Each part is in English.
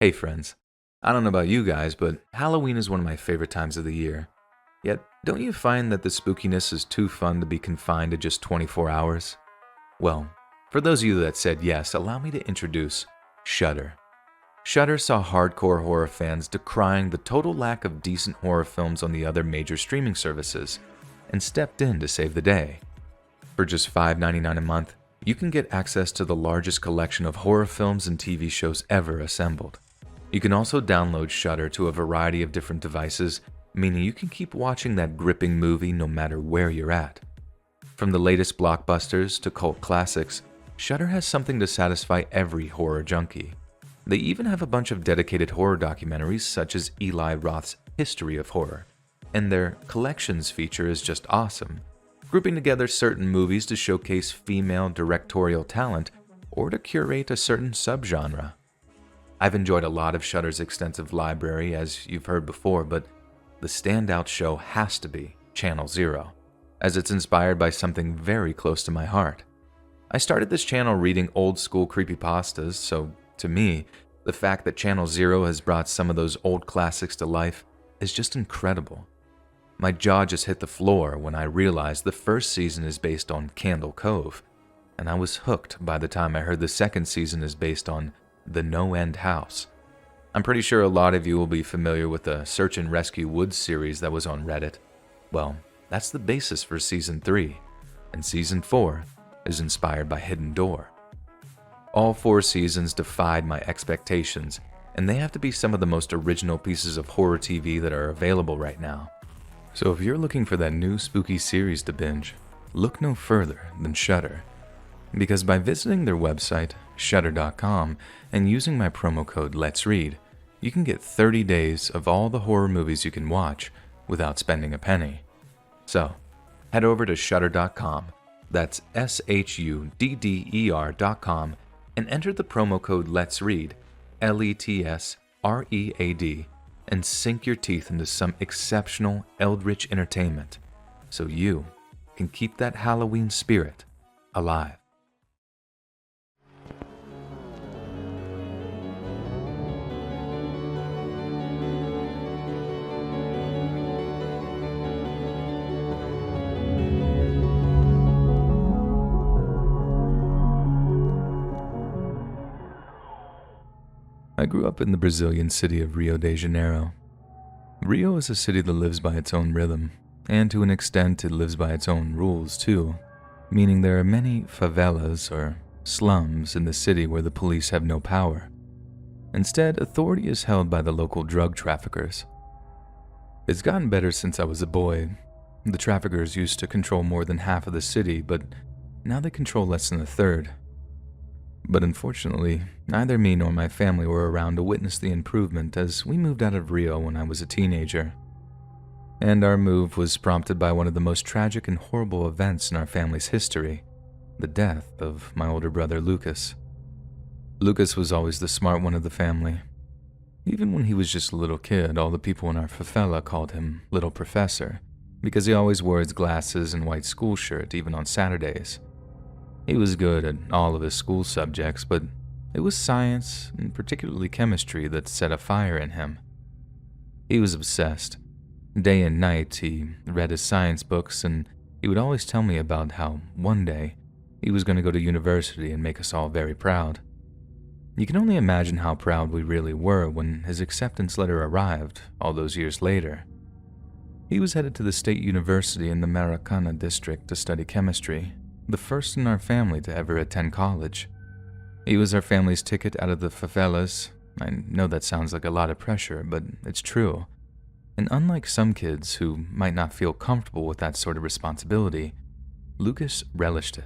Hey friends, I don't know about you guys, but Halloween is one of my favorite times of the year. Yet, don't you find that the spookiness is too fun to be confined to just 24 hours? Well, for those of you that said yes, allow me to introduce Shudder. Shudder saw hardcore horror fans decrying the total lack of decent horror films on the other major streaming services, and stepped in to save the day. For just $5.99 a month, you can get access to the largest collection of horror films and TV shows ever assembled. You can also download Shudder to a variety of different devices, meaning you can keep watching that gripping movie no matter where you're at. From the latest blockbusters to cult classics, Shudder has something to satisfy every horror junkie. They even have a bunch of dedicated horror documentaries such as Eli Roth's History of Horror, and their Collections feature is just awesome, grouping together certain movies to showcase female directorial talent or to curate a certain subgenre. I've enjoyed a lot of Shudder's extensive library, as you've heard before, but the standout show has to be Channel Zero, as it's inspired by something very close to my heart. I started this channel reading old school creepypastas, so to me, the fact that Channel Zero has brought some of those old classics to life is just incredible. My jaw just hit the floor when I realized the first season is based on Candle Cove, and I was hooked by the time I heard the second season is based on The No End House. I'm pretty sure a lot of you will be familiar with the Search and Rescue Woods series that was on Reddit. Well, that's the basis for Season 3, and Season 4 is inspired by Hidden Door. All 4 seasons defied my expectations, and they have to be some of the most original pieces of horror TV that are available right now. So if you're looking for that new spooky series to binge, look no further than Shudder. Because by visiting their website, shudder.com, and using my promo code letsread, you can get 30 days of all the horror movies you can watch without spending a penny. So, head over to shudder.com, that's shudder.com, and enter the promo code letsread, LETSREAD, and sink your teeth into some exceptional eldritch entertainment so you can keep that Halloween spirit alive. I grew up in the Brazilian city of Rio de Janeiro. Rio is a city that lives by its own rhythm, and to an extent it lives by its own rules too, meaning there are many favelas or slums in the city where the police have no power. Instead, authority is held by the local drug traffickers. It's gotten better since I was a boy. The traffickers used to control more than half of the city, but now they control less than a third. But unfortunately, neither me nor my family were around to witness the improvement as we moved out of Rio when I was a teenager. And our move was prompted by one of the most tragic and horrible events in our family's history, the death of my older brother Lucas. Lucas was always the smart one of the family. Even when he was just a little kid, all the people in our favela called him Little Professor, because he always wore his glasses and white school shirt even on Saturdays. He was good at all of his school subjects, but it was science, and particularly chemistry, that set a fire in him. He was obsessed. Day and night, he read his science books, and he would always tell me about how one day he was going to go to university and make us all very proud. You can only imagine how proud we really were when his acceptance letter arrived all those years later. He was headed to the state university in the Maracana district to study chemistry, the first in our family to ever attend college. He was our family's ticket out of the favelas. I know that sounds like a lot of pressure, but it's true. And unlike some kids who might not feel comfortable with that sort of responsibility, Lucas relished it.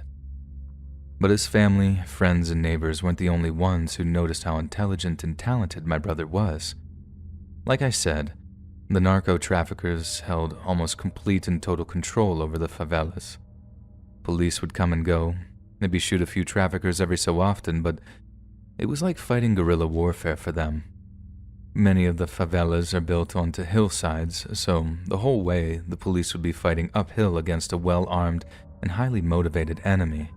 But his family, friends, and neighbors weren't the only ones who noticed how intelligent and talented my brother was. Like I said, the narco traffickers held almost complete and total control over the favelas. Police would come and go, maybe shoot a few traffickers every so often, but it was like fighting guerrilla warfare for them. Many of the favelas are built onto hillsides, so the whole way the police would be fighting uphill against a well-armed and highly motivated enemy.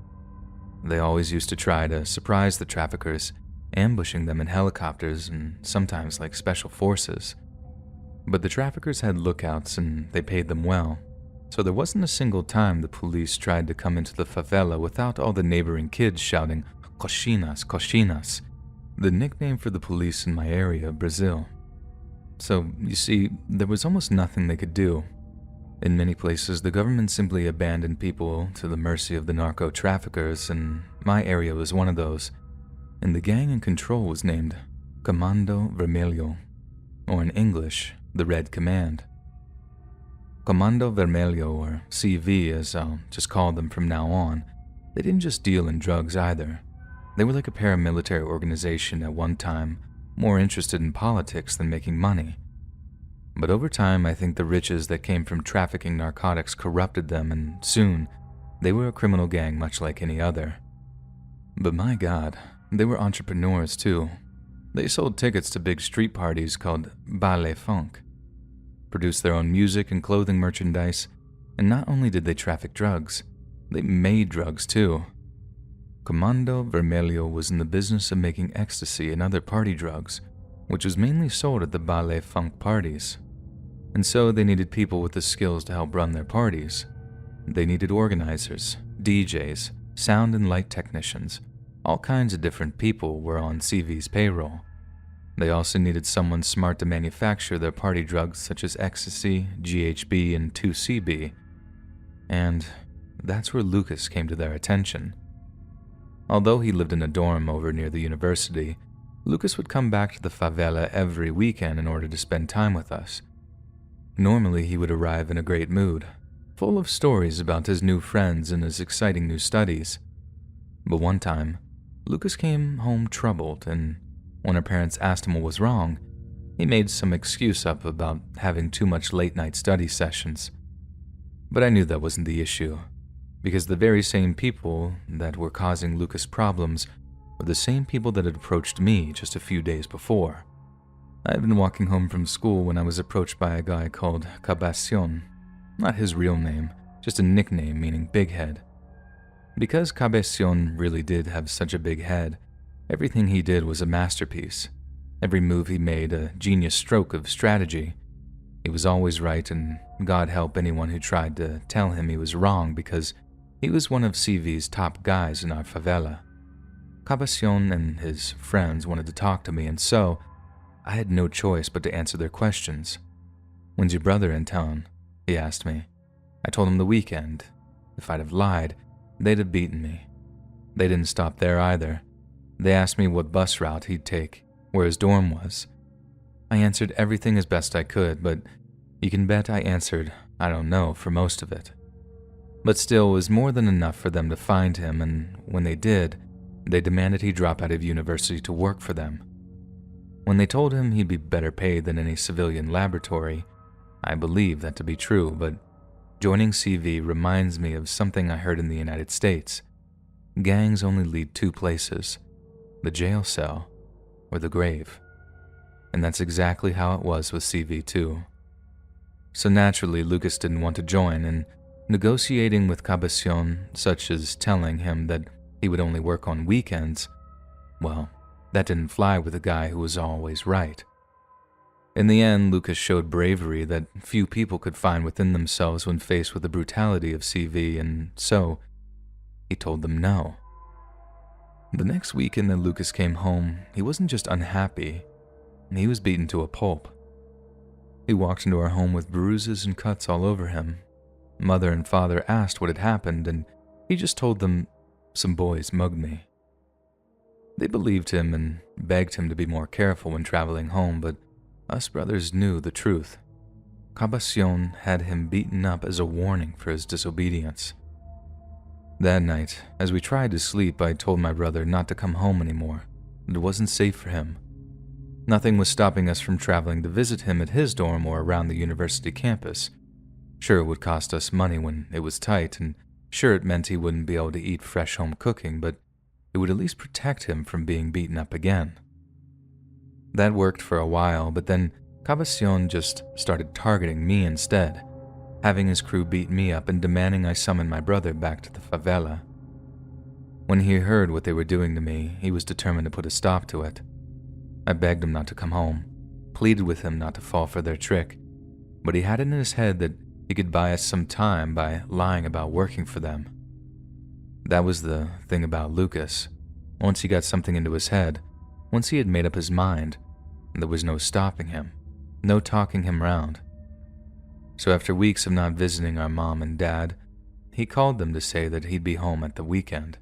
They always used to try to surprise the traffickers, ambushing them in helicopters and sometimes like special forces. But the traffickers had lookouts and they paid them well, so there wasn't a single time the police tried to come into the favela without all the neighboring kids shouting, "Cochinas, cochinas," the nickname for the police in my area of Brazil. So, you see, there was almost nothing they could do. In many places, the government simply abandoned people to the mercy of the narco-traffickers, and my area was one of those. And the gang in control was named Comando Vermelho, or in English, the Red Command. Comando Vermelho, or CV as I'll just call them from now on, they didn't just deal in drugs either. They were like a paramilitary organization at one time, more interested in politics than making money. But over time, I think the riches that came from trafficking narcotics corrupted them, and soon, they were a criminal gang much like any other. But my God, they were entrepreneurs too. They sold tickets to big street parties called baile funk, produced their own music and clothing merchandise, and not only did they traffic drugs, they made drugs too. Comando Vermelho was in the business of making ecstasy and other party drugs, which was mainly sold at the baile funk parties. And so they needed people with the skills to help run their parties. They needed organizers, DJs, sound and light technicians. All kinds of different people were on CV's payroll. They also needed someone smart to manufacture their party drugs such as ecstasy, GHB, and 2CB. And that's where Lucas came to their attention. Although he lived in a dorm over near the university, Lucas would come back to the favela every weekend in order to spend time with us. Normally, he would arrive in a great mood, full of stories about his new friends and his exciting new studies. But one time, Lucas came home troubled, and when our parents asked him what was wrong, he made some excuse up about having too much late-night study sessions. But I knew that wasn't the issue, because the very same people that were causing Lucas problems were the same people that had approached me just a few days before. I had been walking home from school when I was approached by a guy called Cabacion. Not his real name, just a nickname meaning big head. Because Cabacion really did have such a big head, everything he did was a masterpiece. Every move he made a genius stroke of strategy. He was always right, and God help anyone who tried to tell him he was wrong, because he was one of CV's top guys in our favela. Cabacion and his friends wanted to talk to me, and so I had no choice but to answer their questions. "When's your brother in town?" he asked me. I told him the weekend. If I'd have lied, they'd have beaten me. They didn't stop there either. They asked me what bus route he'd take, where his dorm was. I answered everything as best I could, but you can bet I answered, "I don't know," for most of it. But still, it was more than enough for them to find him, and when they did, they demanded he drop out of university to work for them. When they told him he'd be better paid than any civilian laboratory, I believe that to be true, but joining CV reminds me of something I heard in the United States. Gangs only lead two places, the jail cell or the grave. And that's exactly how it was with CV too. So naturally, Lucas didn't want to join, and negotiating with Cabacion, such as telling him that he would only work on weekends, well, that didn't fly with a guy who was always right. In the end, Lucas showed bravery that few people could find within themselves when faced with the brutality of CV, and so he told them no. The next weekend that Lucas came home, he wasn't just unhappy, he was beaten to a pulp. He walked into our home with bruises and cuts all over him. Mother and father asked what had happened, and he just told them, "Some boys mugged me." They believed him and begged him to be more careful when traveling home, but us brothers knew the truth. Cabacion had him beaten up as a warning for his disobedience. That night, as we tried to sleep, I told my brother not to come home anymore. It wasn't safe for him. Nothing was stopping us from traveling to visit him at his dorm or around the university campus. Sure, it would cost us money when it was tight, and sure, it meant he wouldn't be able to eat fresh home cooking, but it would at least protect him from being beaten up again. That worked for a while, but then Cabacion just started targeting me instead, having his crew beat me up and demanding I summon my brother back to the favela. When he heard what they were doing to me, he was determined to put a stop to it. I begged him not to come home, pleaded with him not to fall for their trick, but he had it in his head that he could buy us some time by lying about working for them. That was the thing about Lucas. Once he got something into his head, once he had made up his mind, there was no stopping him, no talking him round. So after weeks of not visiting our mom and dad, he called them to say that he'd be home at the weekend.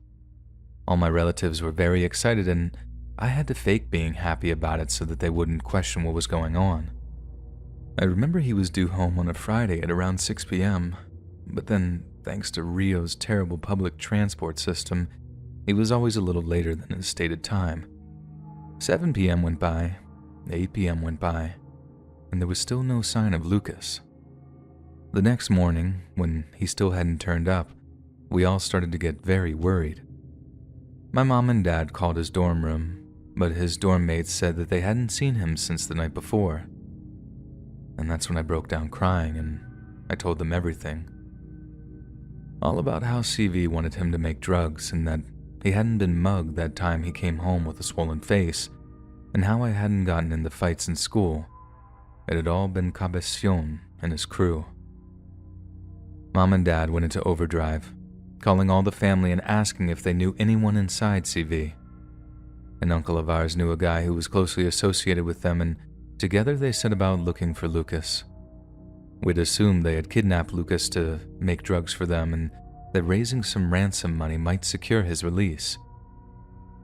All my relatives were very excited, and I had to fake being happy about it so that they wouldn't question what was going on. I remember he was due home on a Friday at around 6 p.m., but then, thanks to Rio's terrible public transport system, he was always a little later than his stated time. 7 p.m. went by, 8 p.m. went by, and there was still no sign of Lucas. The next morning, when he still hadn't turned up, we all started to get very worried. My mom and dad called his dorm room, but his dorm mates said that they hadn't seen him since the night before. And that's when I broke down crying and I told them everything. All about how CV wanted him to make drugs and that he hadn't been mugged that time he came home with a swollen face, and how I hadn't gotten into fights in school. It had all been Cabecion and his crew. Mom and Dad went into overdrive, calling all the family and asking if they knew anyone inside CV. An uncle of ours knew a guy who was closely associated with them, and together they set about looking for Lucas. We'd assumed they had kidnapped Lucas to make drugs for them and that raising some ransom money might secure his release.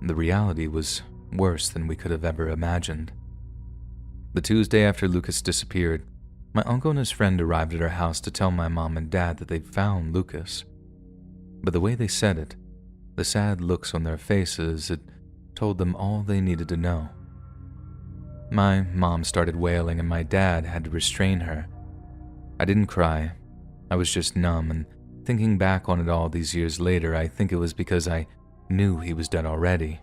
The reality was worse than we could have ever imagined. The Tuesday after Lucas disappeared, my uncle and his friend arrived at our house to tell my mom and dad that they'd found Lucas. But the way they said it, the sad looks on their faces, it told them all they needed to know. My mom started wailing and my dad had to restrain her. I didn't cry. I was just numb, and thinking back on it all these years later, I think it was because I knew he was dead already.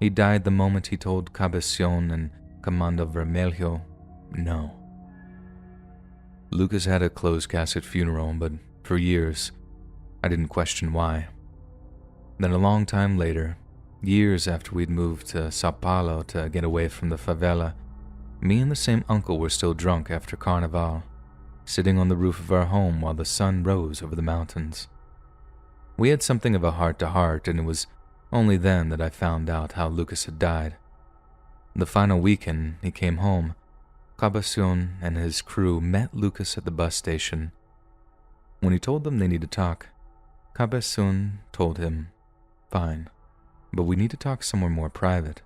He died the moment he told Cabecion and Comando Vermelho no. Lucas had a closed-casket funeral, but for years, I didn't question why. Then a long time later, years after we'd moved to Sao Paulo to get away from the favela, me and the same uncle were still drunk after Carnival, sitting on the roof of our home while the sun rose over the mountains. We had something of a heart-to-heart, and it was only then that I found out how Lucas had died. The final weekend he came home, Cabecion and his crew met Lucas at the bus station. When he told them they needed to talk, Cabecion told him, "Fine, but we need to talk somewhere more private."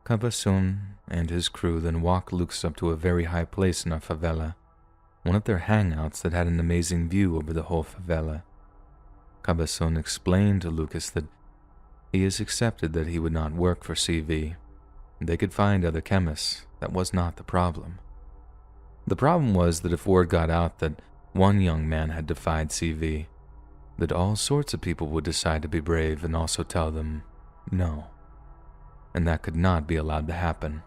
Cabecion and his crew then walked Lucas up to a very high place in our favela, one of their hangouts that had an amazing view over the whole favela. Cabecion explained to Lucas that he has accepted that he would not work for CV. They could find other chemists. That was not the problem. The problem was that if word got out that one young man had defied CV, that all sorts of people would decide to be brave and also tell them no. And that could not be allowed to happen.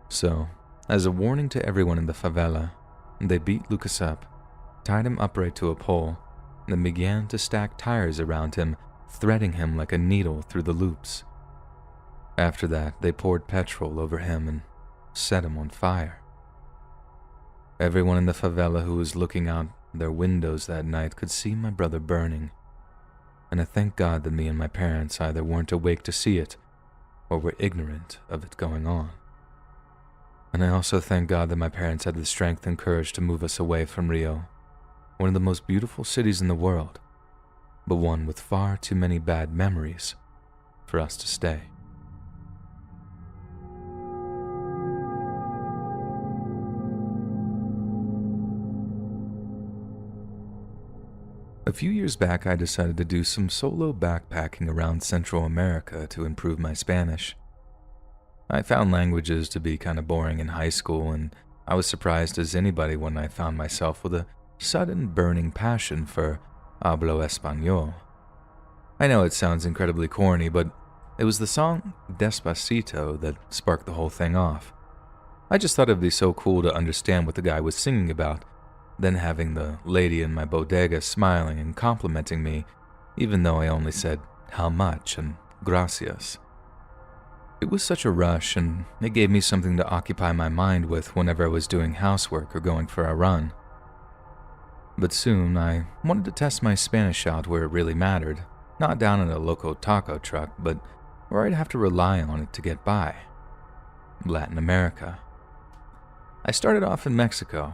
So, as a warning to everyone in the favela, they beat Lucas up, tied him upright to a pole, and began to stack tires around him, threading him like a needle through the loops. After that, they poured petrol over him and set him on fire. Everyone in the favela who was looking out their windows that night could see my brother burning, and I thank God that me and my parents either weren't awake to see it or were ignorant of it going on. And I also thank God that my parents had the strength and courage to move us away from Rio, one of the most beautiful cities in the world, but one with far too many bad memories for us to stay. A few years back, I decided to do some solo backpacking around Central America to improve my Spanish. I found languages to be kind of boring in high school, and I was surprised as anybody when I found myself with a sudden burning passion for hablo español. I know it sounds incredibly corny, but it was the song Despacito that sparked the whole thing off. I just thought it'd be so cool to understand what the guy was singing about, then having the lady in my bodega smiling and complimenting me, even though I only said how much, and gracias. It was such a rush, and it gave me something to occupy my mind with whenever I was doing housework or going for a run. But soon, I wanted to test my Spanish out where it really mattered, not down in a local taco truck, but where I'd have to rely on it to get by. Latin America. I started off in Mexico.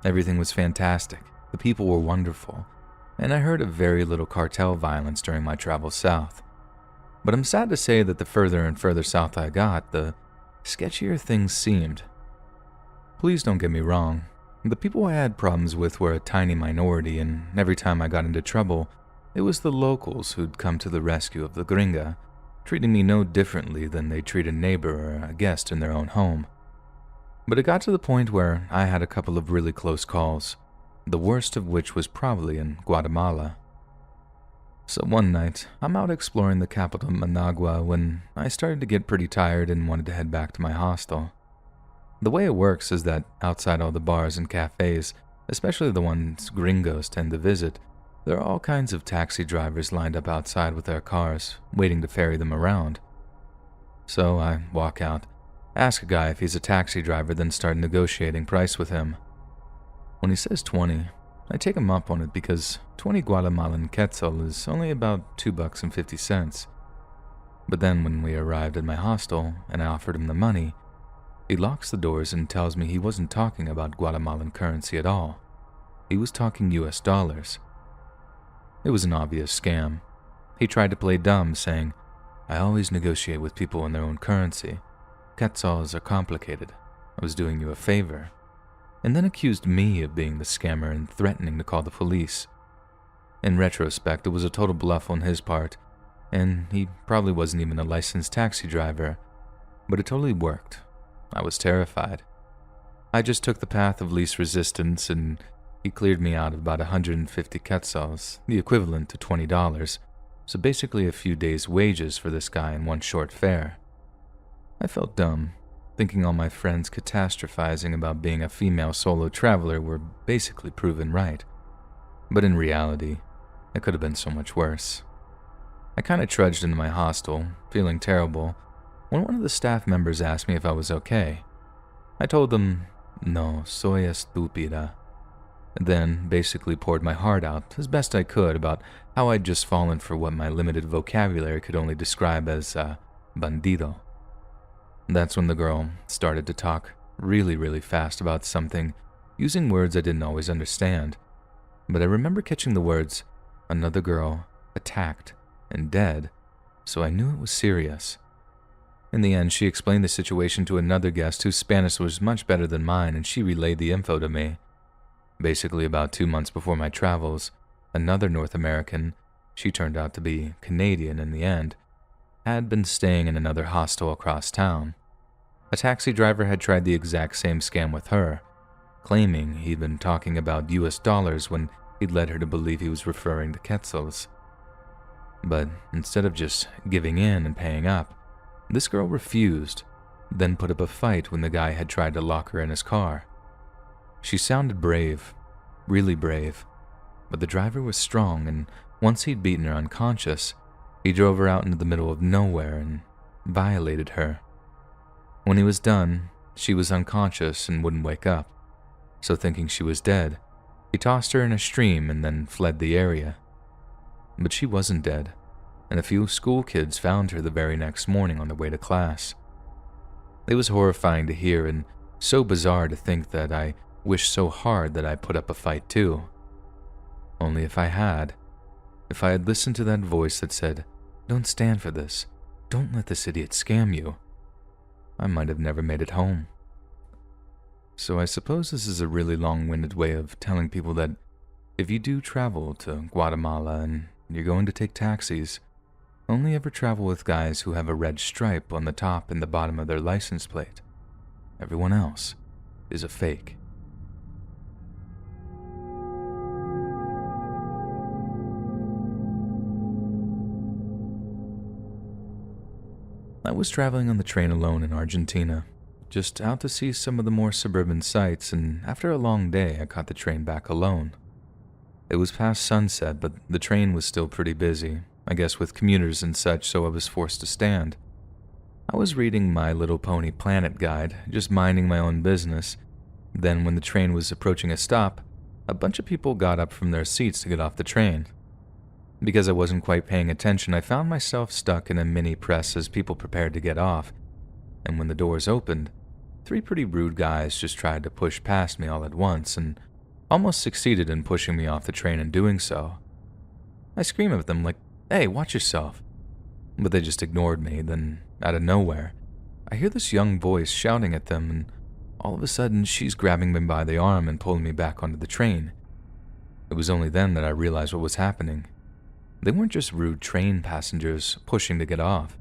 Everything was fantastic, the people were wonderful, and I heard of very little cartel violence during my travels south. But I'm sad to say that the further and further south I got, the sketchier things seemed. Please don't get me wrong. The people I had problems with were a tiny minority, and every time I got into trouble, it was the locals who'd come to the rescue of the gringa, treating me no differently than they treat a neighbor or a guest in their own home. But it got to the point where I had a couple of really close calls, the worst of which was probably in Guatemala. So one night, I'm out exploring the capital Managua when I started to get pretty tired and wanted to head back to my hostel. The way it works is that outside all the bars and cafes, especially the ones gringos tend to visit, there are all kinds of taxi drivers lined up outside with their cars, waiting to ferry them around. So I walk out, ask a guy if he's a taxi driver, then start negotiating price with him. When he says 20, I take him up on it because 20 Guatemalan quetzal is only about $2.50. But then when we arrived at my hostel and I offered him the money, he locks the doors and tells me he wasn't talking about Guatemalan currency at all. He was talking US dollars. It was an obvious scam. He tried to play dumb, saying, "I always negotiate with people in their own currency. Quetzals are complicated. I was doing you a favor." And then accused me of being the scammer and threatening to call the police. In retrospect, it was a total bluff on his part, and he probably wasn't even a licensed taxi driver, but it totally worked. I was terrified. I just took the path of least resistance, and he cleared me out of about 150 quetzals, the equivalent to $20, so basically a few days' wages for this guy in one short fare. I felt dumb, thinking all my friends catastrophizing about being a female solo traveler were basically proven right. But in reality, it could have been so much worse. I kind of trudged into my hostel, feeling terrible, when one of the staff members asked me if I was okay. I told them, "No, soy estúpida," then basically poured my heart out as best I could about how I'd just fallen for what my limited vocabulary could only describe as bandido. That's when the girl started to talk really fast about something, using words I didn't always understand. But I remember catching the words, "another girl, attacked, and dead," so I knew it was serious. In the end, she explained the situation to another guest whose Spanish was much better than mine, and she relayed the info to me. Basically, about 2 months before my travels, another North American, she turned out to be Canadian in the end, had been staying in another hostel across town. A taxi driver had tried the exact same scam with her, claiming he'd been talking about US dollars when he'd led her to believe he was referring to quetzals. But instead of just giving in and paying up, this girl refused, then put up a fight when the guy had tried to lock her in his car. She sounded brave, really brave, but the driver was strong, and once he'd beaten her unconscious, he drove her out into the middle of nowhere and violated her. When he was done, she was unconscious and wouldn't wake up, so thinking she was dead, he tossed her in a stream and then fled the area. But she wasn't dead, and a few school kids found her the very next morning on their way to class. It was horrifying to hear and so bizarre to think that I wished so hard that I put up a fight too. Only if I had listened to that voice that said, "Don't stand for this, don't let this idiot scam you," I might have never made it home. So I suppose this is a really long-winded way of telling people that if you do travel to Guatemala and you're going to take taxis, only ever travel with guys who have a red stripe on the top and the bottom of their license plate. Everyone else is a fake. I was traveling on the train alone in Argentina, just out to see some of the more suburban sights, and after a long day I caught the train back alone. It was past sunset, but the train was still pretty busy, I guess with commuters and such, so I was forced to stand. I was reading My Little Pony Planet guide, just minding my own business. Then, when the train was approaching a stop, a bunch of people got up from their seats to get off the train. Because I wasn't quite paying attention, I found myself stuck in a mini press as people prepared to get off. And when the doors opened, 3 pretty rude guys just tried to push past me all at once and almost succeeded in pushing me off the train in doing so. I screamed at them like, "Hey, watch yourself." But they just ignored me. Then, out of nowhere, I hear this young voice shouting at them, and all of a sudden she's grabbing me by the arm and pulling me back onto the train. It was only then that I realized what was happening. They weren't just rude train passengers pushing to get off.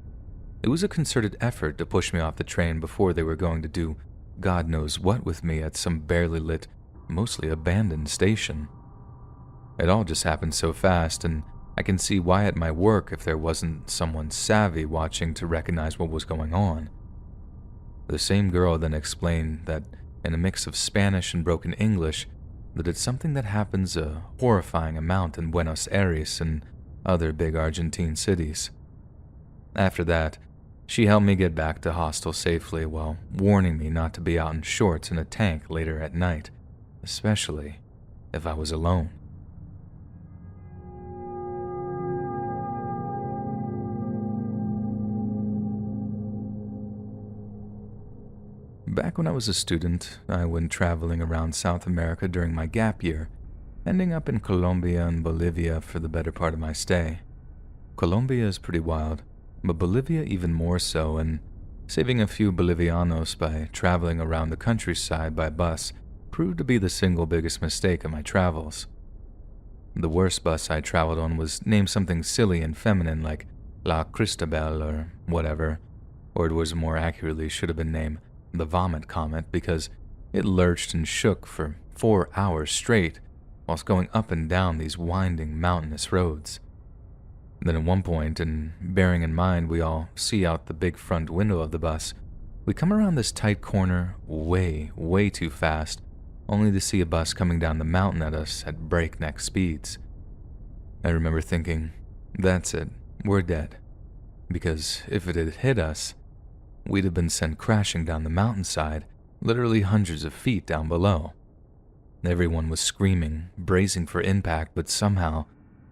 It was a concerted effort to push me off the train before they were going to do God knows what with me at some barely lit, mostly abandoned station. It all just happened so fast, and I can see why at my work if there wasn't someone savvy watching to recognize what was going on. The same girl then explained that in a mix of Spanish and broken English, that it's something that happens a horrifying amount in Buenos Aires and other big Argentine cities. After that, she helped me get back to hostel safely while warning me not to be out in shorts in a tank later at night, especially if I was alone. Back when I was a student, I went traveling around South America during my gap year, ending up in Colombia and Bolivia for the better part of my stay. Colombia is pretty wild, but Bolivia even more so, and saving a few Bolivianos by traveling around the countryside by bus proved to be the single biggest mistake of my travels. The worst bus I traveled on was named something silly and feminine like La Cristabel or whatever, or it was more accurately should have been named the Vomit Comet because it lurched and shook for 4 hours straight whilst going up and down these winding mountainous roads. Then at one point, and bearing in mind we all see out the big front window of the bus, we come around this tight corner way too fast, only to see a bus coming down the mountain at us at breakneck speeds. I remember thinking, that's it, we're dead. Because if it had hit us, we'd have been sent crashing down the mountainside, literally hundreds of feet down below. Everyone was screaming, bracing for impact, but somehow,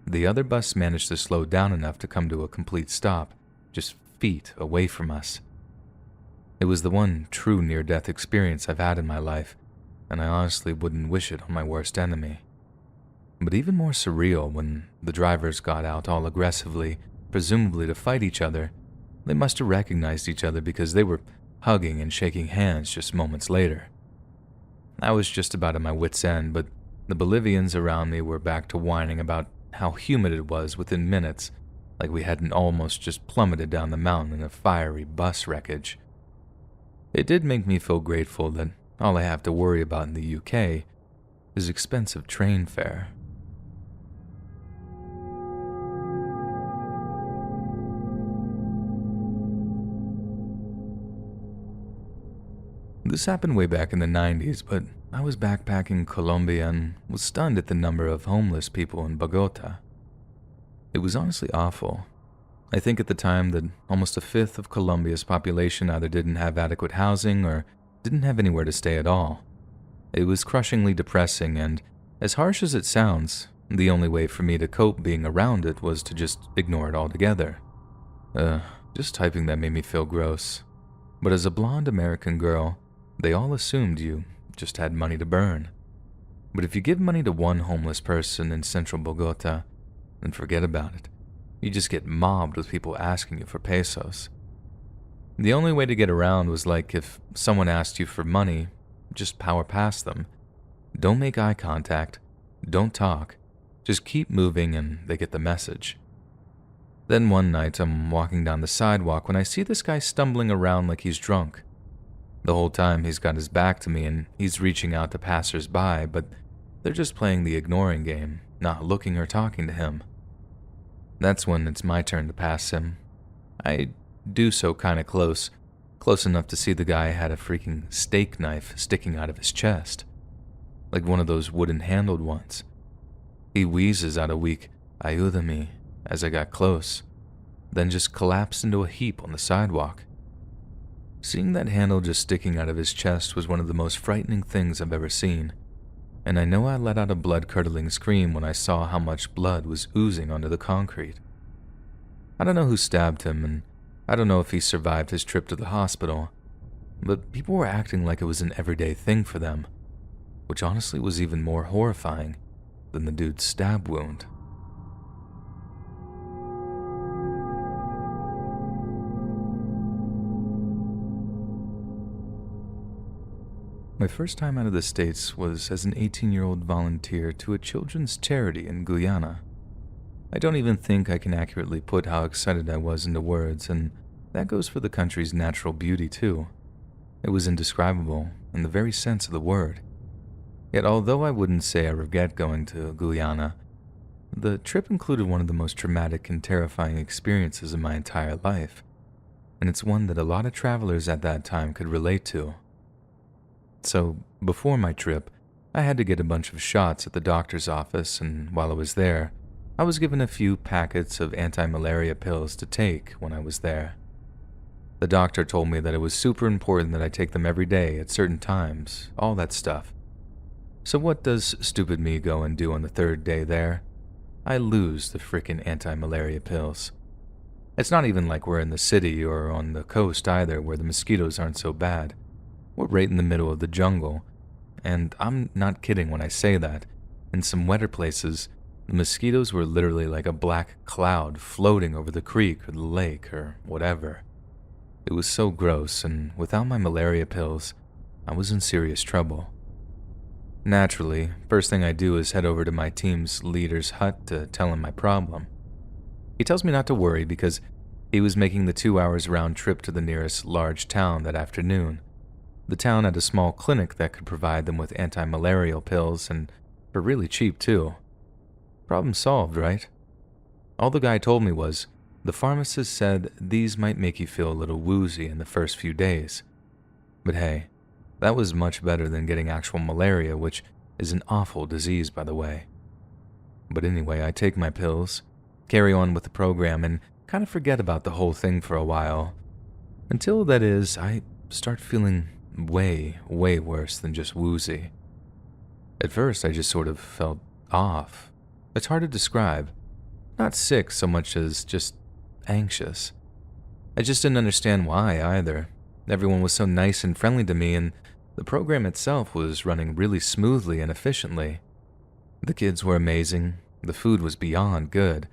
the other bus managed to slow down enough to come to a complete stop, just feet away from us. It was the one true near-death experience I've had in my life, and I honestly wouldn't wish it on my worst enemy. But even more surreal when the drivers got out all aggressively, presumably to fight each other. They must have recognized each other because they were hugging and shaking hands just moments later. I was just about at my wit's end, but the Bolivians around me were back to whining about how humid it was within minutes, like we hadn't almost just plummeted down the mountain in a fiery bus wreckage. It did make me feel grateful that all I have to worry about in the UK is expensive train fare. This happened way back in the 90s, but I was backpacking Colombia and was stunned at the number of homeless people in Bogota. It was honestly awful. I think at the time that almost a fifth of Colombia's population either didn't have adequate housing or didn't have anywhere to stay at all. It was crushingly depressing, and as harsh as it sounds, the only way for me to cope being around it was to just ignore it altogether. Just typing that made me feel gross. But as a blonde American girl, they all assumed you just had money to burn. But if you give money to one homeless person in central Bogota, then forget about it. You just get mobbed with people asking you for pesos. The only way to get around was like if someone asked you for money, just power past them. Don't make eye contact, don't talk, just keep moving and they get the message. Then one night I'm walking down the sidewalk when I see this guy stumbling around like he's drunk. The whole time he's got his back to me and he's reaching out to passers-by, but they're just playing the ignoring game, not looking or talking to him. That's when it's my turn to pass him. I do so kinda close enough to see the guy had a freaking steak knife sticking out of his chest, like one of those wooden handled ones. He wheezes out a weak, "Ayúdame, as I got close, then just collapsed into a heap on the sidewalk. Seeing that handle just sticking out of his chest was one of the most frightening things I've ever seen, and I know I let out a blood-curdling scream when I saw how much blood was oozing onto the concrete. I don't know who stabbed him, and I don't know if he survived his trip to the hospital, but people were acting like it was an everyday thing for them, which honestly was even more horrifying than the dude's stab wound. My first time out of the States was as an 18-year-old volunteer to a children's charity in Guyana. I don't even think I can accurately put how excited I was into words, and that goes for the country's natural beauty too. It was indescribable in the very sense of the word. Yet although I wouldn't say I regret going to Guyana, the trip included one of the most traumatic and terrifying experiences of my entire life, and it's one that a lot of travelers at that time could relate to. So, before my trip, I had to get a bunch of shots at the doctor's office, and while I was there, I was given a few packets of anti-malaria pills to take when I was there. The doctor told me that it was super important that I take them every day at certain times, all that stuff. So what does stupid me go and do on the third day there? I lose the frickin' anti-malaria pills. It's not even like we're in the city or on the coast either where the mosquitoes aren't so bad. We're right in the middle of the jungle, and I'm not kidding when I say that. In some wetter places, the mosquitoes were literally like a black cloud floating over the creek or the lake or whatever. It was so gross, and without my malaria pills, I was in serious trouble. Naturally, first thing I do is head over to my team's leader's hut to tell him my problem. He tells me not to worry because he was making the 2 hours round trip to the nearest large town that afternoon. The town had a small clinic that could provide them with anti-malarial pills, and for really cheap too. Problem solved, right? All the guy told me was, the pharmacist said these might make you feel a little woozy in the first few days. But hey, that was much better than getting actual malaria, which is an awful disease, by the way. But anyway, I take my pills, carry on with the program, and kind of forget about the whole thing for a while. Until, that is, I start feeling way worse than just woozy. At first, I just sort of felt off. It's hard to describe. Not sick so much as just anxious. I just didn't understand why either. Everyone was so nice and friendly to me, and the program itself was running really smoothly and efficiently. The kids were amazing. The food was beyond good.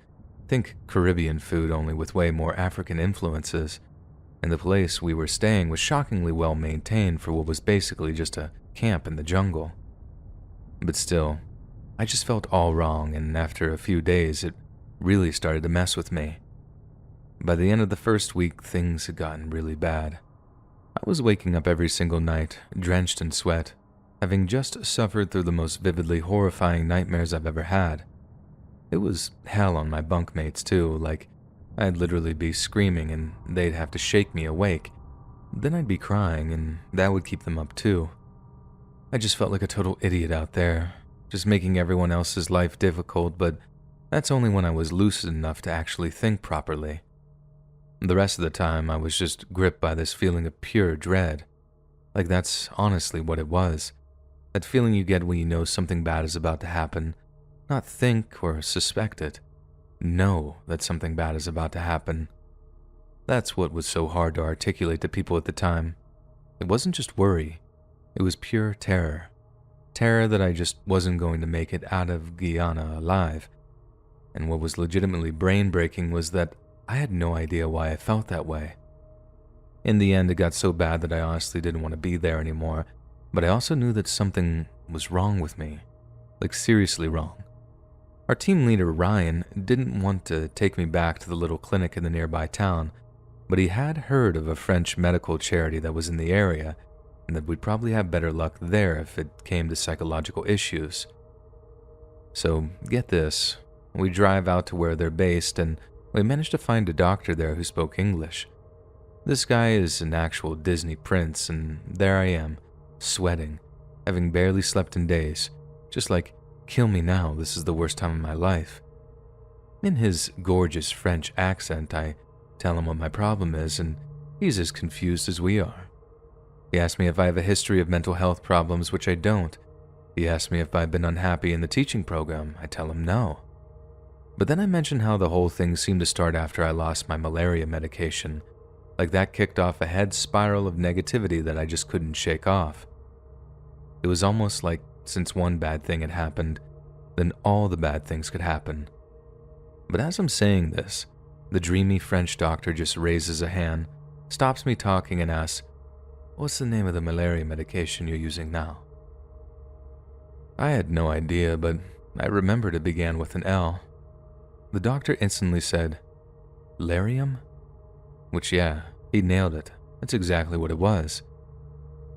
Think Caribbean food, only with way more African influences. And the place we were staying was shockingly well maintained for what was basically just a camp in the jungle. But still, I just felt all wrong, and after a few days, it really started to mess with me. By the end of the first week, things had gotten really bad. I was waking up every single night, drenched in sweat, having just suffered through the most vividly horrifying nightmares I've ever had. It was hell on my bunkmates too, like I'd literally be screaming and they'd have to shake me awake. Then I'd be crying and that would keep them up too. I just felt like a total idiot out there, just making everyone else's life difficult, but that's only when I was lucid enough to actually think properly. The rest of the time, I was just gripped by this feeling of pure dread. Like that's honestly what it was. That feeling you get when you know something bad is about to happen. Not think or suspect it. Know that something bad is about to happen. That's what was so hard to articulate to people at the time. It wasn't just worry. It was pure terror. Terror that I just wasn't going to make it out of Guyana alive. And what was legitimately brain-breaking was that I had no idea why I felt that way. In the end, it got so bad that I honestly didn't want to be there anymore, but I also knew that something was wrong with me. Like seriously wrong. Our team leader, Ryan, didn't want to take me back to the little clinic in the nearby town, but he had heard of a French medical charity that was in the area, and that we'd probably have better luck there if it came to psychological issues. So, get this, we drive out to where they're based, and we managed to find a doctor there who spoke English. This guy is an actual Disney prince, and there I am, sweating, having barely slept in days, just like, kill me now, this is the worst time of my life. In his gorgeous French accent, I tell him what my problem is, and he's as confused as we are. He asks me if I have a history of mental health problems, which I don't. He asks me if I've been unhappy in the teaching program. I tell him no. But then I mention how the whole thing seemed to start after I lost my malaria medication. Like that kicked off a head spiral of negativity that I just couldn't shake off. It was almost like since one bad thing had happened, then all the bad things could happen. But as I'm saying this, the dreamy French doctor just raises a hand, stops me talking and asks, "What's the name of the malaria medication you're using now?" I had no idea, but I remembered it began with an L. The doctor instantly said, "Larium?" Which, yeah, he nailed it. That's exactly what it was.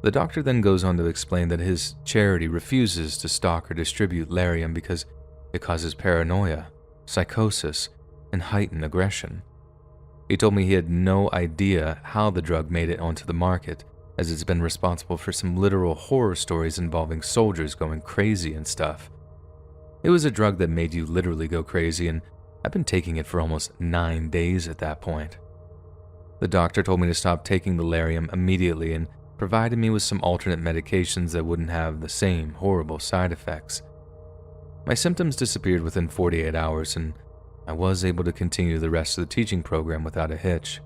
The doctor then goes on to explain that his charity refuses to stock or distribute Larium because it causes paranoia, psychosis, and heightened aggression. He told me he had no idea how the drug made it onto the market, as it's been responsible for some literal horror stories involving soldiers going crazy and stuff. It was a drug that made you literally go crazy, and I've been taking it for almost 9 days at that point. The doctor told me to stop taking the Larium immediately and provided me with some alternate medications that wouldn't have the same horrible side effects. My symptoms disappeared within 48 hours, and I was able to continue the rest of the teaching program without a hitch.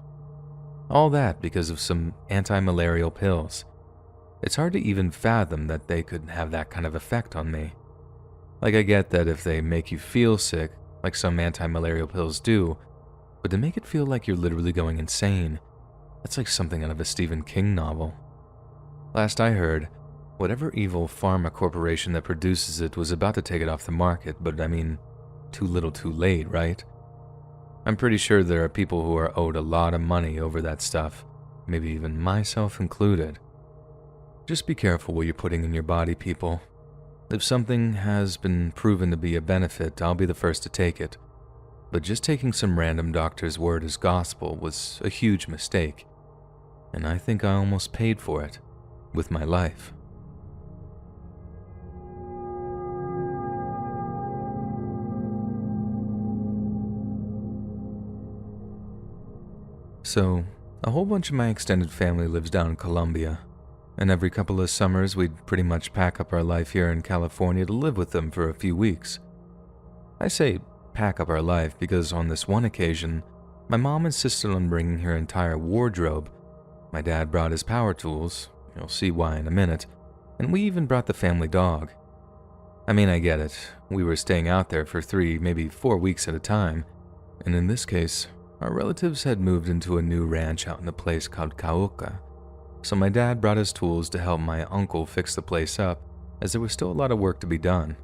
All that because of some anti-malarial pills. It's hard to even fathom that they could have that kind of effect on me. Like, I get that if they make you feel sick, like some anti-malarial pills do, but to make it feel like you're literally going insane, that's like something out of a Stephen King novel. Last I heard, whatever evil pharma corporation that produces it was about to take it off the market, but I mean, too little too late, right? I'm pretty sure there are people who are owed a lot of money over that stuff, maybe even myself included. Just be careful what you're putting in your body, people. If something has been proven to be a benefit, I'll be the first to take it. But just taking some random doctor's word as gospel was a huge mistake, and I think I almost paid for it with my life. So, a whole bunch of my extended family lives down in Colombia, and every couple of summers we'd pretty much pack up our life here in California to live with them for a few weeks. I say pack up our life because on this one occasion, my mom insisted on bringing her entire wardrobe. My dad brought his power tools, you'll see why in a minute, and we even brought the family dog. I mean, I get it, we were staying out there for 3, maybe 4 weeks at a time, and in this case, our relatives had moved into a new ranch out in a place called Cauca, so my dad brought his tools to help my uncle fix the place up, as there was still a lot of work to be done.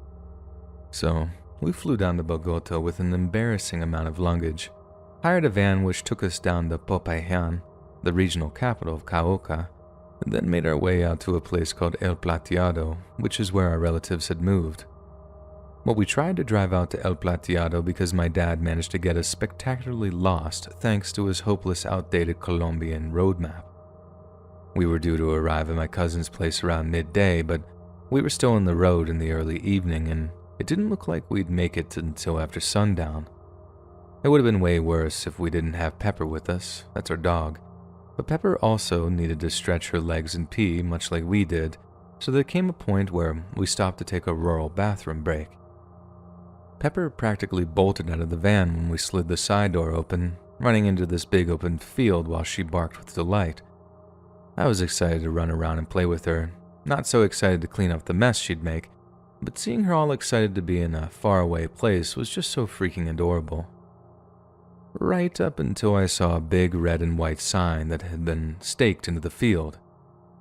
So, we flew down to Bogota with an embarrassing amount of luggage, hired a van which took us down to Popayán, the regional capital of Cauca, and then made our way out to a place called El Plateado, which is where our relatives had moved. Well, we tried to drive out to El Plateado because my dad managed to get us spectacularly lost thanks to his hopeless outdated Colombian road map. We were due to arrive at my cousin's place around midday, but we were still on the road in the early evening, and it didn't look like we'd make it until after sundown. It would have been way worse if we didn't have Pepper with us, that's our dog, but Pepper also needed to stretch her legs and pee much like we did, so there came a point where we stopped to take a rural bathroom break. Pepper practically bolted out of the van when we slid the side door open, running into this big open field while she barked with delight. I was excited to run around and play with her, not so excited to clean up the mess she'd make, but seeing her all excited to be in a faraway place was just so freaking adorable. Right up until I saw a big red and white sign that had been staked into the field.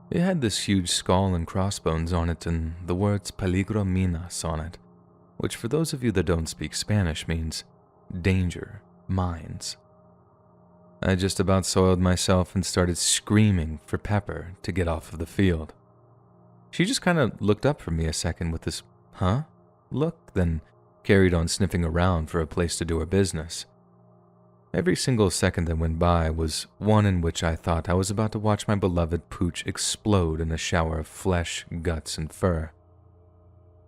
It had this huge skull and crossbones on it and the words Peligro Minas on it, which for those of you that don't speak Spanish means danger, mines. I just about soiled myself and started screaming for Pepper to get off of the field. She just kind of looked up from me a second with this, huh? Look, then carried on sniffing around for a place to do her business. Every single second that went by was one in which I thought I was about to watch my beloved pooch explode in a shower of flesh, guts, and fur.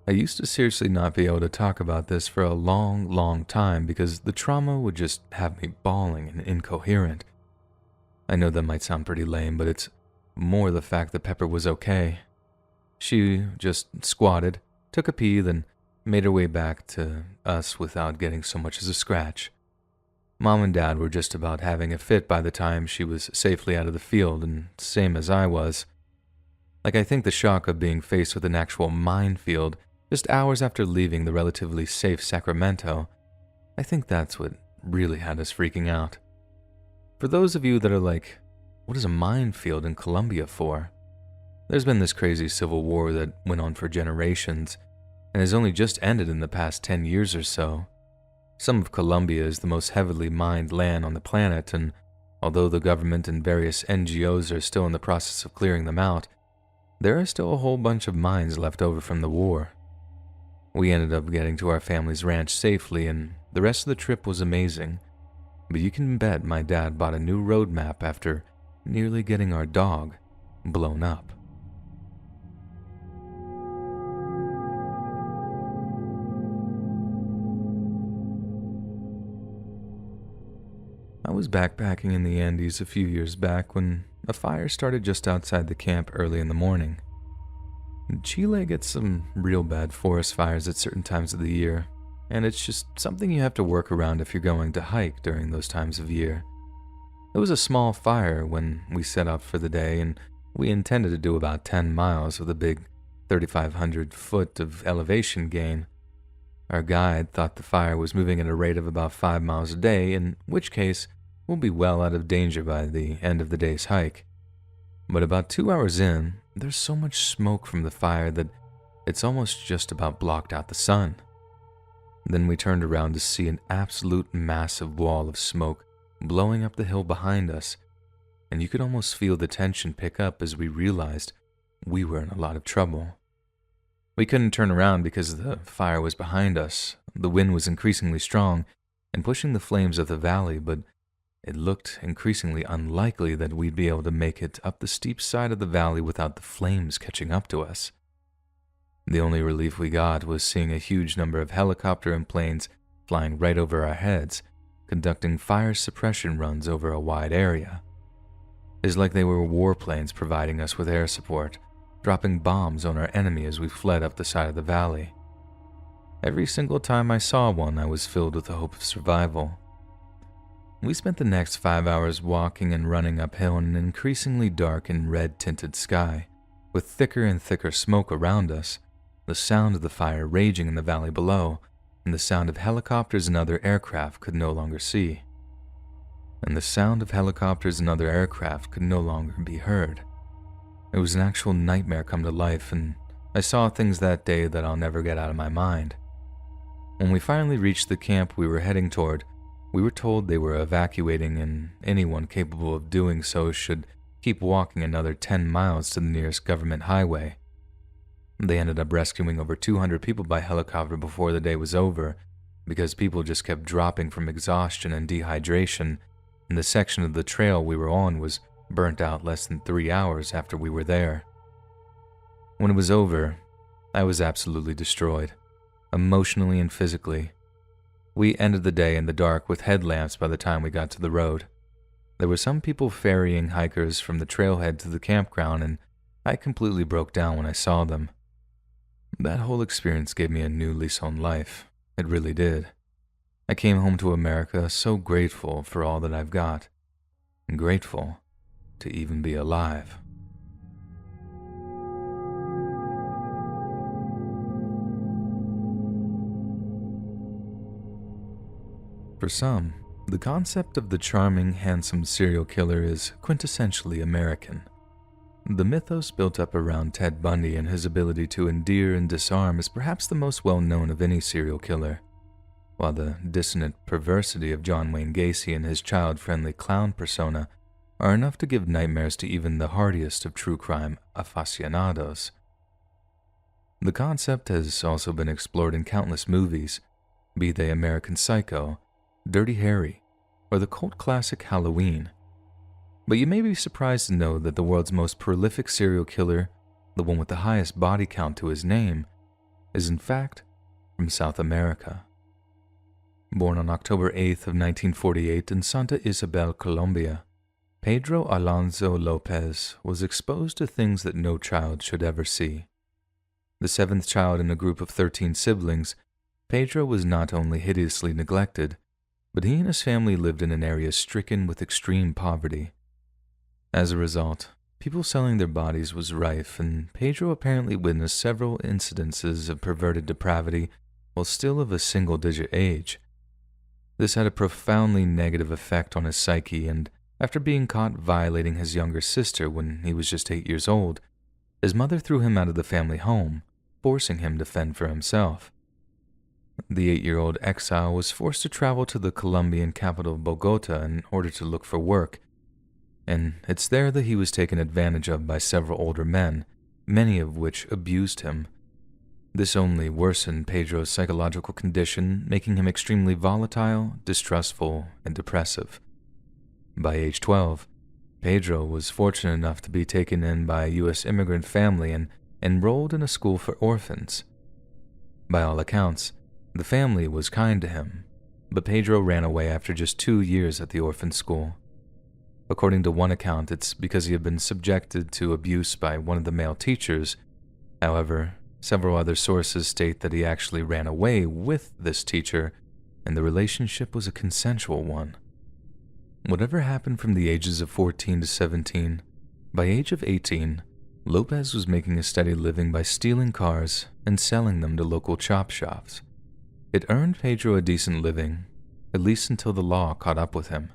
I used to seriously not be able to talk about this for a long, long time because the trauma would just have me bawling and incoherent. I know that might sound pretty lame, but it's more the fact that Pepper was okay. She just squatted, took a pee, then made her way back to us without getting so much as a scratch. Mom and Dad were just about having a fit by the time she was safely out of the field, and same as I was. I think the shock of being faced with an actual minefield just hours after leaving the relatively safe Sacramento, I think that's what really had us freaking out. For those of you that are like, what is a minefield in Colombia for? There's been this crazy civil war that went on for generations and has only just ended in the past 10 years or so. Some of Colombia is the most heavily mined land on the planet, and although the government and various NGOs are still in the process of clearing them out, there are still a whole bunch of mines left over from the war. We ended up getting to our family's ranch safely, and the rest of the trip was amazing. But you can bet my dad bought a new road map after nearly getting our dog blown up. I was backpacking in the Andes a few years back when a fire started just outside the camp early in the morning. Chile gets some real bad forest fires at certain times of the year, and it's just something you have to work around if you're going to hike during those times of year. It was a small fire when we set out for the day, and we intended to do about 10 miles with a big 3,500 foot of elevation gain. Our guide thought the fire was moving at a rate of about 5 miles a day, in which case we'll be well out of danger by the end of the day's hike. But about 2 hours in, there's so much smoke from the fire that it's almost just about blocked out the sun. Then we turned around to see an absolute massive wall of smoke blowing up the hill behind us, and you could almost feel the tension pick up as we realized we were in a lot of trouble. We couldn't turn around because the fire was behind us. The wind was increasingly strong and pushing the flames of the valley, but it looked increasingly unlikely that we'd be able to make it up the steep side of the valley without the flames catching up to us. The only relief we got was seeing a huge number of helicopter and planes flying right over our heads, conducting fire suppression runs over a wide area. It's like they were warplanes providing us with air support, dropping bombs on our enemy as we fled up the side of the valley. Every single time I saw one, I was filled with the hope of survival. We spent the next 5 hours walking and running uphill in an increasingly dark and red-tinted sky, with thicker and thicker smoke around us, the sound of the fire raging in the valley below, and the sound of helicopters and other aircraft could no longer see. And the sound of helicopters and other aircraft could no longer be heard. It was an actual nightmare come to life, and I saw things that day that I'll never get out of my mind. When we finally reached the camp we were heading toward, we were told they were evacuating, and anyone capable of doing so should keep walking another 10 miles to the nearest government highway. They ended up rescuing over 200 people by helicopter before the day was over, because people just kept dropping from exhaustion and dehydration, and the section of the trail we were on was burnt out less than 3 hours after we were there. When it was over, I was absolutely destroyed, emotionally and physically. We ended the day in the dark with headlamps by the time we got to the road. There were some people ferrying hikers from the trailhead to the campground, and I completely broke down when I saw them. That whole experience gave me a new lease on life. It really did. I came home to America so grateful for all that I've got, and grateful to even be alive. For some, the concept of the charming, handsome serial killer is quintessentially American. The mythos built up around Ted Bundy and his ability to endear and disarm is perhaps the most well-known of any serial killer, while the dissonant perversity of John Wayne Gacy and his child-friendly clown persona are enough to give nightmares to even the hardiest of true crime aficionados. The concept has also been explored in countless movies, be they American Psycho, Dirty Harry, or the cult classic Halloween. But you may be surprised to know that the world's most prolific serial killer, the one with the highest body count to his name, is in fact from South America. Born on October 8th of 1948 in Santa Isabel, Colombia, Pedro Alonso Lopez was exposed to things that no child should ever see. The seventh child in a group of 13 siblings, Pedro was not only hideously neglected, but he and his family lived in an area stricken with extreme poverty. As a result, people selling their bodies was rife, and Pedro apparently witnessed several incidences of perverted depravity while still of a single-digit age. This had a profoundly negative effect on his psyche, and after being caught violating his younger sister when he was just 8 years old, his mother threw him out of the family home, forcing him to fend for himself. The 8-year-old exile was forced to travel to the Colombian capital Bogota in order to look for work, and it's there that he was taken advantage of by several older men, many of which abused him. This only worsened Pedro's psychological condition, making him extremely volatile, distrustful, and depressive. By age 12, Pedro was fortunate enough to be taken in by a U.S. immigrant family and enrolled in a school for orphans. By all accounts, the family was kind to him, but Pedro ran away after just 2 years at the orphan school. According to one account, it's because he had been subjected to abuse by one of the male teachers. However, several other sources state that he actually ran away with this teacher, and the relationship was a consensual one. Whatever happened from the ages of 14 to 17, by age of 18, Lopez was making a steady living by stealing cars and selling them to local chop shops. It earned Pedro a decent living, at least until the law caught up with him.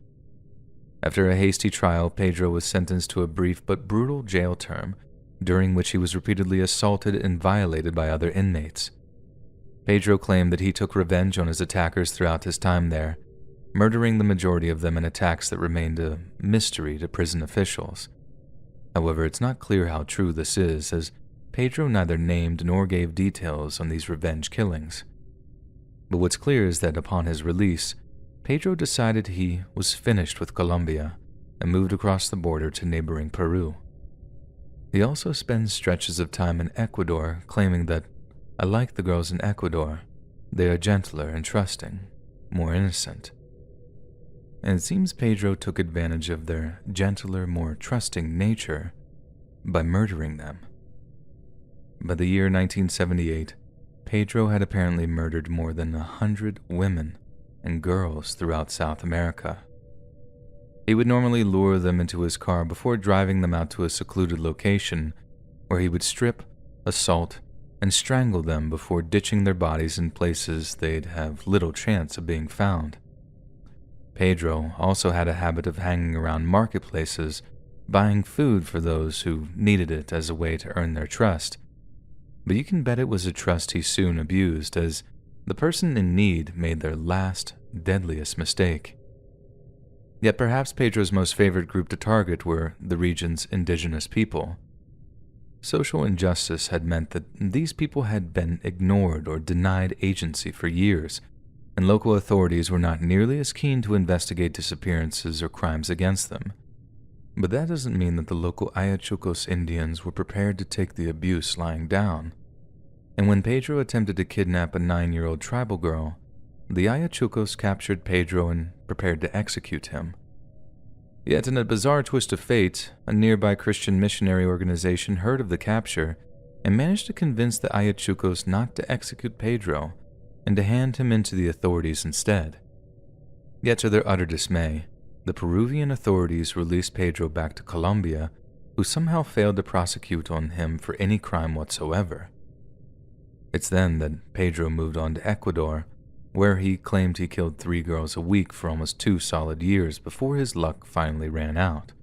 After a hasty trial, Pedro was sentenced to a brief but brutal jail term, during which he was repeatedly assaulted and violated by other inmates. Pedro claimed that he took revenge on his attackers throughout his time there, murdering the majority of them in attacks that remained a mystery to prison officials. However, it's not clear how true this is, as Pedro neither named nor gave details on these revenge killings. But what's clear is that upon his release, Pedro decided he was finished with Colombia and moved across the border to neighboring Peru. He also spends stretches of time in Ecuador, claiming that, "I like the girls in Ecuador. They are gentler and trusting, more innocent." And it seems Pedro took advantage of their gentler, more trusting nature by murdering them. By the year 1978, Pedro had apparently murdered more than 100 women and girls throughout South America. He would normally lure them into his car before driving them out to a secluded location, where he would strip, assault, and strangle them before ditching their bodies in places they'd have little chance of being found. Pedro also had a habit of hanging around marketplaces, buying food for those who needed it as a way to earn their trust. But you can bet it was a trust he soon abused, as the person in need made their last, deadliest mistake. Yet perhaps Pedro's most favorite group to target were the region's indigenous people. Social injustice had meant that these people had been ignored or denied agency for years, and local authorities were not nearly as keen to investigate disappearances or crimes against them. But that doesn't mean that the local Ayachucos Indians were prepared to take the abuse lying down. And when Pedro attempted to kidnap a 9-year-old tribal girl, the Ayachucos captured Pedro and prepared to execute him. Yet in a bizarre twist of fate, a nearby Christian missionary organization heard of the capture and managed to convince the Ayachucos not to execute Pedro and to hand him into the authorities instead. Yet to their utter dismay, the Peruvian authorities released Pedro back to Colombia, who somehow failed to prosecute on him for any crime whatsoever. It's then that Pedro moved on to Ecuador, where he claimed he killed 3 girls a week for almost 2 solid years before his luck finally ran out.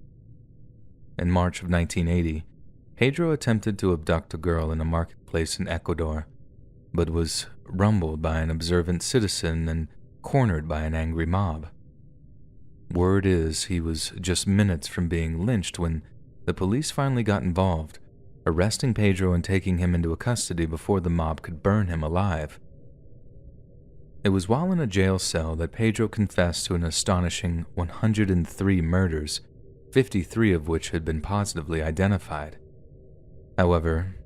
In March of 1980, Pedro attempted to abduct a girl in a marketplace in Ecuador, but was rumbled by an observant citizen and cornered by an angry mob. Word is he was just minutes from being lynched when the police finally got involved, arresting Pedro and taking him into custody before the mob could burn him alive. It was while in a jail cell that Pedro confessed to an astonishing 103 murders, 53 of which had been positively identified. However,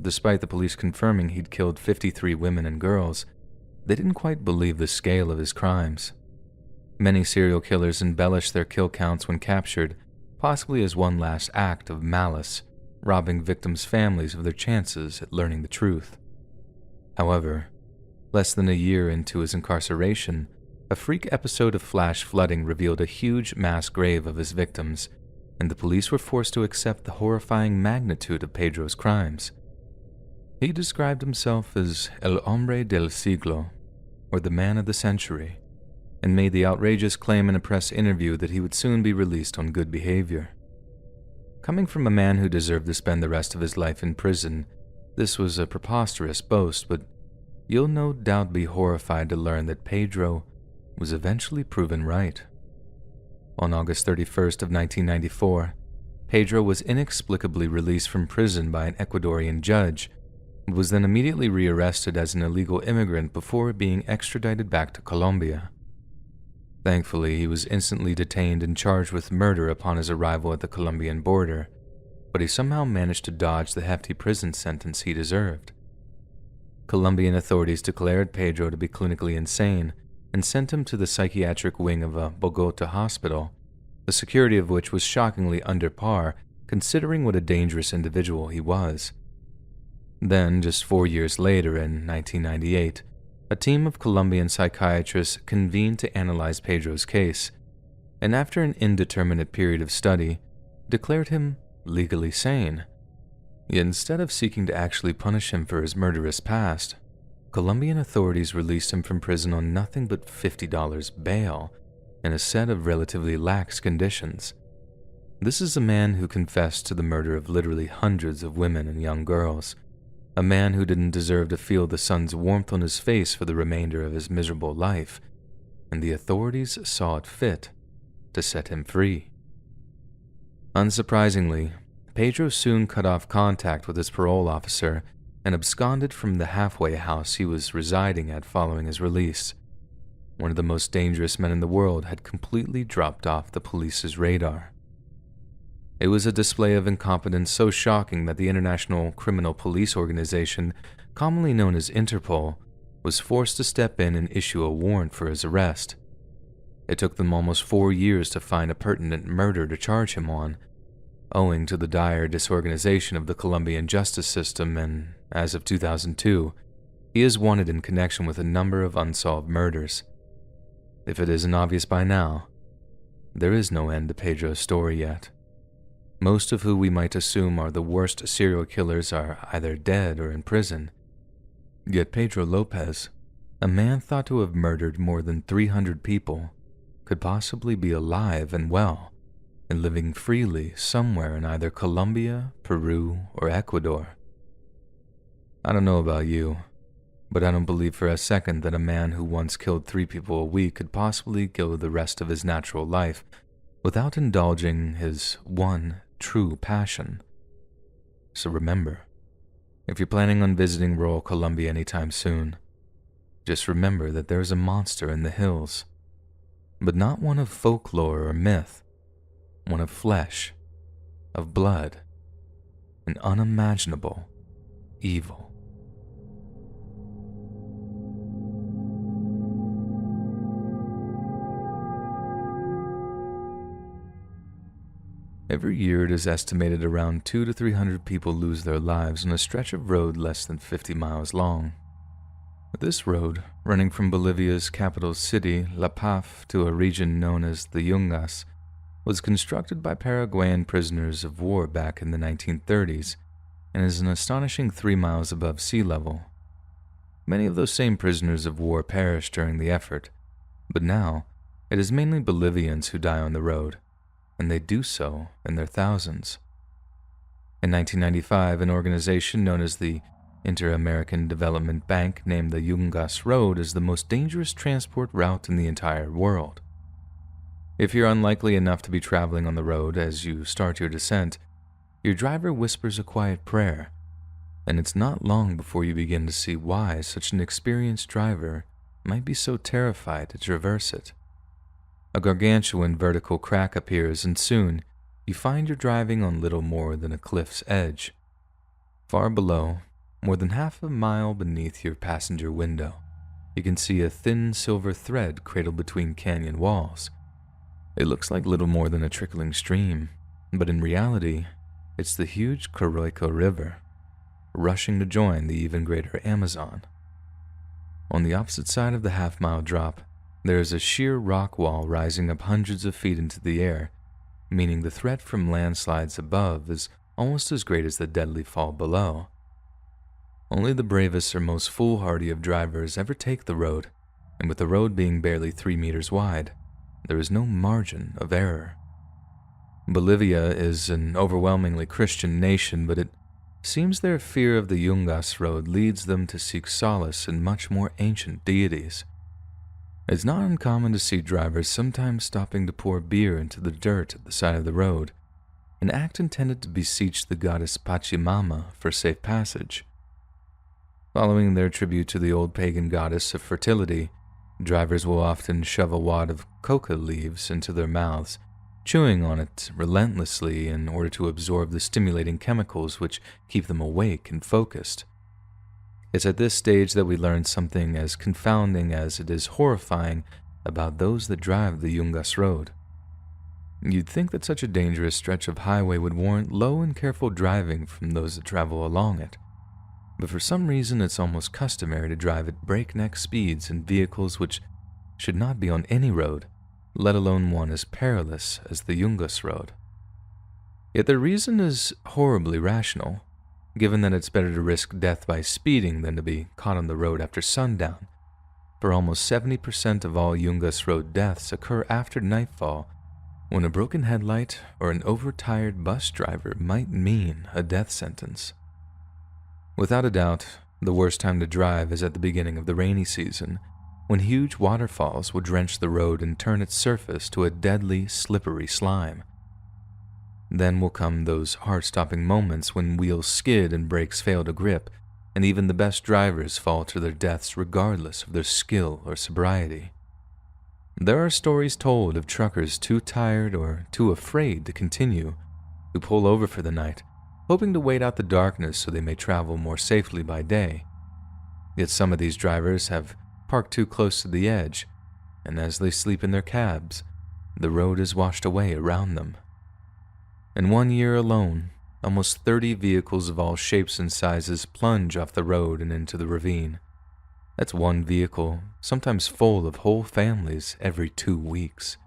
Despite the police confirming he'd killed 53 women and girls, they didn't quite believe the scale of his crimes. Many serial killers embellish their kill counts when captured, possibly as one last act of malice, robbing victims' families of their chances at learning the truth. However, less than a year into his incarceration, a freak episode of flash flooding revealed a huge mass grave of his victims, and the police were forced to accept the horrifying magnitude of Pedro's crimes. He described himself as El Hombre del Siglo, or the Man of the Century, and made the outrageous claim in a press interview that he would soon be released on good behavior. Coming from a man who deserved to spend the rest of his life in prison, this was a preposterous boast, but you'll no doubt be horrified to learn that Pedro was eventually proven right. On August 31st of 1994, Pedro was inexplicably released from prison by an Ecuadorian judge, but was then immediately rearrested as an illegal immigrant before being extradited back to Colombia. Thankfully, he was instantly detained and charged with murder upon his arrival at the Colombian border, but he somehow managed to dodge the hefty prison sentence he deserved. Colombian authorities declared Pedro to be clinically insane and sent him to the psychiatric wing of a Bogota hospital, the security of which was shockingly under par considering what a dangerous individual he was. Then, just 4 years later, in 1998, a team of Colombian psychiatrists convened to analyze Pedro's case, and after an indeterminate period of study, declared him legally sane. Yet instead of seeking to actually punish him for his murderous past, Colombian authorities released him from prison on nothing but $50 bail and a set of relatively lax conditions. This is a man who confessed to the murder of literally hundreds of women and young girls, a man who didn't deserve to feel the sun's warmth on his face for the remainder of his miserable life, and the authorities saw it fit to set him free. Unsurprisingly, Pedro soon cut off contact with his parole officer and absconded from the halfway house he was residing at following his release. One of the most dangerous men in the world had completely dropped off the police's radar. It was a display of incompetence so shocking that the International Criminal Police Organization, commonly known as Interpol, was forced to step in and issue a warrant for his arrest. It took them almost 4 years to find a pertinent murder to charge him on, owing to the dire disorganization of the Colombian justice system, and as of 2002, he is wanted in connection with a number of unsolved murders. If it isn't obvious by now, there is no end to Pedro's story yet. Most of who we might assume are the worst serial killers are either dead or in prison. Yet Pedro Lopez, a man thought to have murdered more than 300 people, could possibly be alive and well, and living freely somewhere in either Colombia, Peru, or Ecuador. I don't know about you, but I don't believe for a second that a man who once killed 3 people a week could possibly go the rest of his natural life without indulging his one true passion. So remember, if you're planning on visiting rural Colombia anytime soon, just remember that there's a monster in the hills, but not one of folklore or myth, one of flesh, of blood, an unimaginable evil. Every year, it is estimated around 200 to 300 people lose their lives on a stretch of road less than 50 miles long. This road, running from Bolivia's capital city, La Paz, to a region known as the Yungas, was constructed by Paraguayan prisoners of war back in the 1930s and is an astonishing 3 miles above sea level. Many of those same prisoners of war perished during the effort, but now it is mainly Bolivians who die on the road, and they do so in their thousands. In 1995, an organization known as the Inter-American Development Bank named the Yungas Road as the most dangerous transport route in the entire world. If you're unlikely enough to be traveling on the road as you start your descent, your driver whispers a quiet prayer, and it's not long before you begin to see why such an experienced driver might be so terrified to traverse it. A gargantuan vertical crack appears, and soon you find you're driving on little more than a cliff's edge. Far below, more than half a mile beneath your passenger window, you can see a thin silver thread cradled between canyon walls. It looks like little more than a trickling stream, but in reality, it's the huge Coroico River, rushing to join the even greater Amazon. On the opposite side of the half-mile drop, there is a sheer rock wall rising up hundreds of feet into the air, meaning the threat from landslides above is almost as great as the deadly fall below. Only the bravest or most foolhardy of drivers ever take the road, and with the road being barely 3 meters wide, there is no margin of error. Bolivia is an overwhelmingly Christian nation, but it seems their fear of the Yungas Road leads them to seek solace in much more ancient deities. It's not uncommon to see drivers sometimes stopping to pour beer into the dirt at the side of the road, an act intended to beseech the goddess Pachamama for safe passage. Following their tribute to the old pagan goddess of fertility, drivers will often shove a wad of coca leaves into their mouths, chewing on it relentlessly in order to absorb the stimulating chemicals which keep them awake and focused. It's at this stage that we learn something as confounding as it is horrifying about those that drive the Yungas Road. You'd think that such a dangerous stretch of highway would warrant low and careful driving from those that travel along it, but for some reason it's almost customary to drive at breakneck speeds in vehicles which should not be on any road, let alone one as perilous as the Yungas Road. Yet their reason is horribly rational, given that it's better to risk death by speeding than to be caught on the road after sundown, for almost 70% of all Yungas Road deaths occur after nightfall, when a broken headlight or an overtired bus driver might mean a death sentence. Without a doubt, the worst time to drive is at the beginning of the rainy season, when huge waterfalls will drench the road and turn its surface to a deadly, slippery slime. Then will come those heart-stopping moments when wheels skid and brakes fail to grip, and even the best drivers fall to their deaths regardless of their skill or sobriety. There are stories told of truckers too tired or too afraid to continue, who pull over for the night, hoping to wait out the darkness so they may travel more safely by day. Yet some of these drivers have parked too close to the edge, and as they sleep in their cabs, the road is washed away around them. In 1 year alone, almost 30 vehicles of all shapes and sizes plunge off the road and into the ravine. That's one vehicle, sometimes full of whole families, every 2 weeks.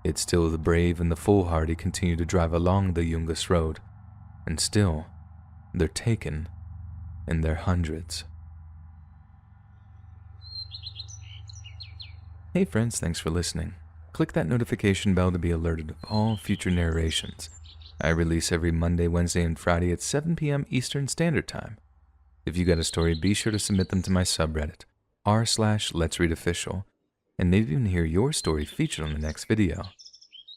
Yet still the brave and the foolhardy continue to drive along the Yungas Road, and still, they're taken in their hundreds. Hey friends, thanks for listening. Click that notification bell to be alerted of all future narrations. I release every Monday, Wednesday, and Friday at 7 p.m. Eastern Standard Time. If you got a story, be sure to submit them to my subreddit, r/letsreadofficial, and maybe even hear your story featured on the next video.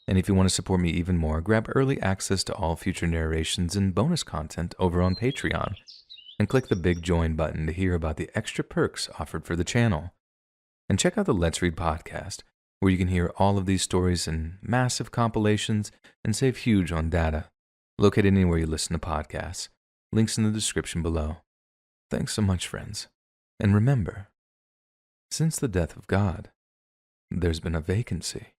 And if you want to support me even more, grab early access to all future narrations and bonus content over on Patreon, and click the big join button to hear about the extra perks offered for the channel. And check out the Let's Read podcast, where you can hear all of these stories in massive compilations and save huge on data, located anywhere you listen to podcasts. Links in the description below. Thanks so much, friends. And remember, since the death of God, there's been a vacancy.